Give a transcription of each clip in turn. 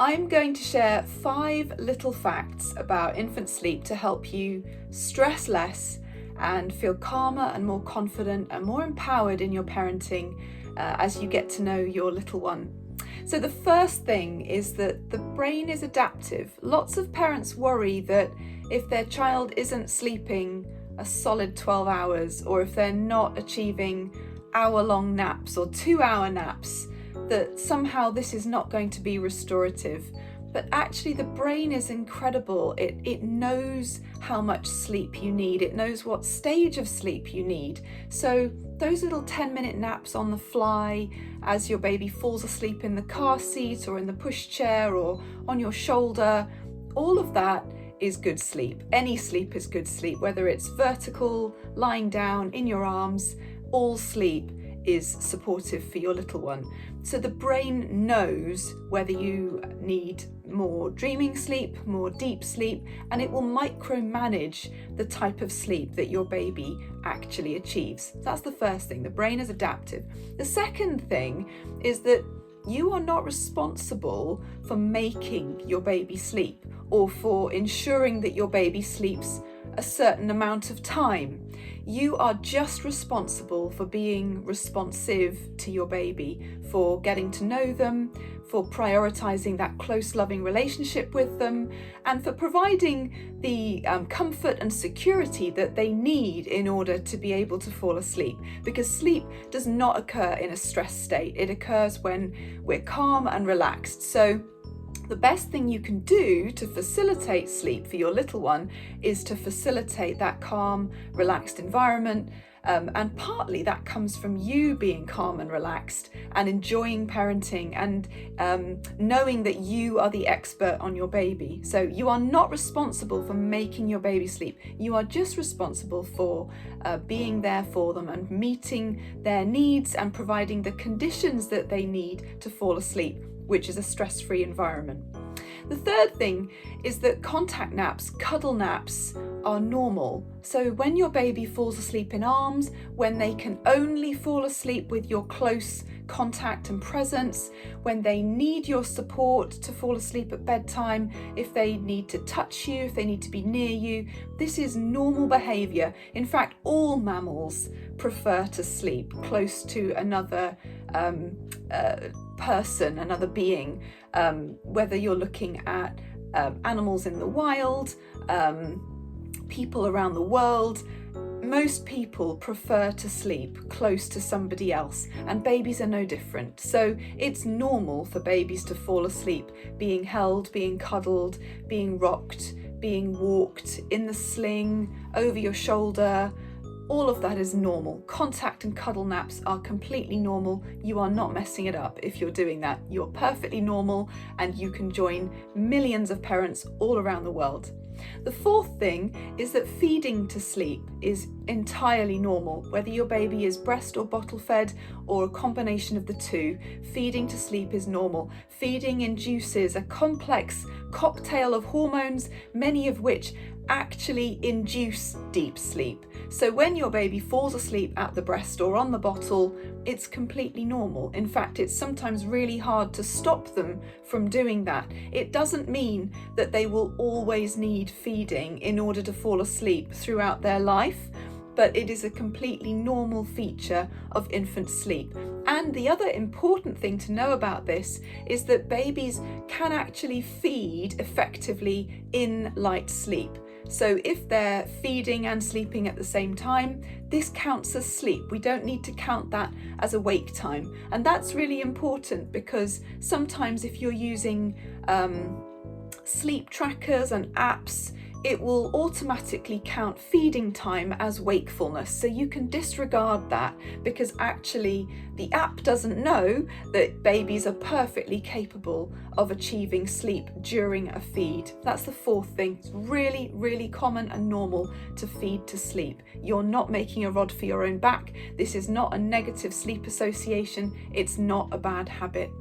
I'm going to share 5 little facts about infant sleep to help you stress less and feel calmer and more confident and more empowered in your parenting as you get to know your little one. So the first thing is that the brain is adaptive. Lots of parents worry that if their child isn't sleeping a solid 12 hours, or if they're not achieving hour-long naps or 2-hour naps, that somehow this is not going to be restorative. But actually the brain is incredible. It knows how much sleep you need. It knows what stage of sleep you need. So those little 10-minute naps on the fly as your baby falls asleep in the car seat or in the pushchair or on your shoulder, all of that is good sleep. Any sleep is good sleep, whether it's vertical, lying down, in your arms, all sleep is supportive for your little one. So the brain knows whether you need more dreaming sleep, more deep sleep, and it will micromanage the type of sleep that your baby actually achieves. That's the first thing. The brain is adaptive. The second thing is that you are not responsible for making your baby sleep or for ensuring that your baby sleeps a certain amount of time. You are just responsible for being responsive to your baby, for getting to know them, for prioritizing that close, loving relationship with them, and for providing the comfort and security that they need in order to be able to fall asleep. Because sleep does not occur in a stress state. It occurs when we're calm and relaxed. So the best thing you can do to facilitate sleep for your little one is to facilitate that calm, relaxed environment. And partly that comes from you being calm and relaxed and enjoying parenting and knowing that you are the expert on your baby. So you are not responsible for making your baby sleep. You are just responsible for being there for them and meeting their needs and providing the conditions that they need to fall asleep, which is a stress-free environment. The third thing is that contact naps, cuddle naps, are normal. So when your baby falls asleep in arms, when they can only fall asleep with your close contact and presence, when they need your support to fall asleep at bedtime, if they need to touch you, if they need to be near you, this is normal behaviour. In fact, all mammals prefer to sleep close to another person, another being, whether you're looking at animals in the wild, people around the world. Most people prefer to sleep close to somebody else, and babies are no different. So it's normal for babies to fall asleep being held, being cuddled, being rocked, being walked in the sling, over your shoulder. All of that is normal. Contact and cuddle naps are completely normal. You are not messing it up if you're doing that. You're perfectly normal, and you can join millions of parents all around the world. The fourth thing is that feeding to sleep is entirely normal. Whether your baby is breast or bottle fed or a combination of the two, feeding to sleep is normal. Feeding induces a complex cocktail of hormones, many of which actually induce deep sleep. So when your baby falls asleep at the breast or on the bottle, it's completely normal. In fact, it's sometimes really hard to stop them from doing that. It doesn't mean that they will always need feeding in order to fall asleep throughout their life, but it is a completely normal feature of infant sleep. And the other important thing to know about this is that babies can actually feed effectively in light sleep. So if they're feeding and sleeping at the same time, this counts as sleep. We don't need to count that as awake time. And that's really important, because sometimes if you're using sleep trackers and apps, it will automatically count feeding time as wakefulness. So you can disregard that, because actually the app doesn't know that babies are perfectly capable of achieving sleep during a feed. That's the fourth thing. It's really, really common and normal to feed to sleep. You're not making a rod for your own back. This is not a negative sleep association. It's not a bad habit.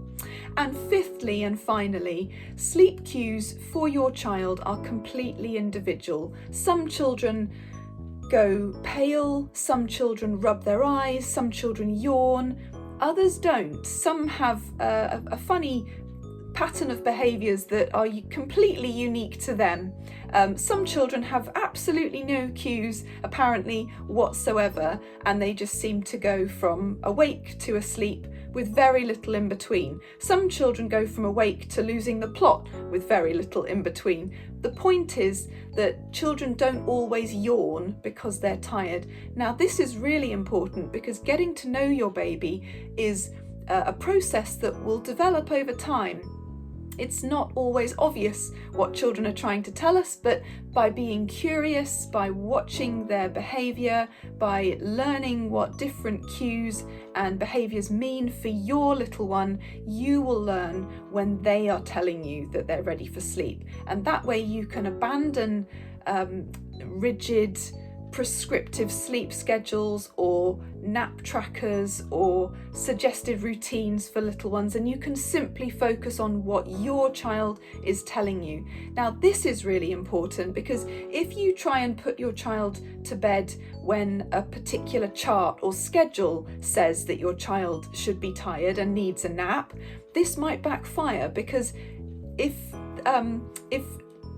And fifthly and finally, sleep cues for your child are completely individual. Some children go pale, some children rub their eyes, some children yawn, others don't. Some have a funny pattern of behaviours that are completely unique to them. Some children have absolutely no cues apparently whatsoever, and they just seem to go from awake to asleep with very little in between. Some children go from awake to losing the plot with very little in between. The point is that children don't always yawn because they're tired. Now, this is really important because getting to know your baby is a process that will develop over time. It's not always obvious what children are trying to tell us, but by being curious, by watching their behaviour, by learning what different cues and behaviours mean for your little one, you will learn when they are telling you that they're ready for sleep. And that way you can abandon rigid, prescriptive sleep schedules or nap trackers or suggested routines for little ones, and you can simply focus on what your child is telling you. Now, this is really important because if you try and put your child to bed when a particular chart or schedule says that your child should be tired and needs a nap, this might backfire, because if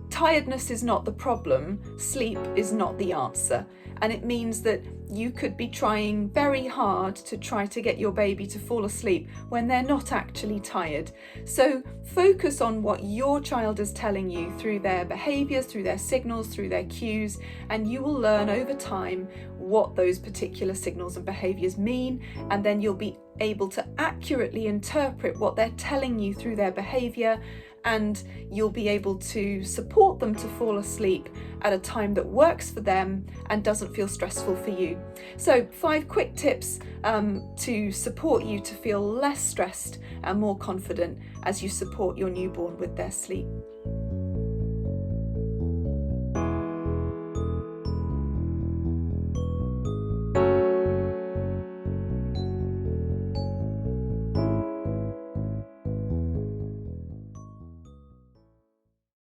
tiredness is not the problem, sleep is not the answer. And it means that you could be trying very hard to try to get your baby to fall asleep when they're not actually tired. So focus on what your child is telling you through their behaviours, through their signals, through their cues, and you will learn over time what those particular signals and behaviours mean, and then you'll be able to accurately interpret what they're telling you through their behaviour, and you'll be able to support them to fall asleep at a time that works for them and doesn't feel stressful for you. So 5 quick tips to support you to feel less stressed and more confident as you support your newborn with their sleep.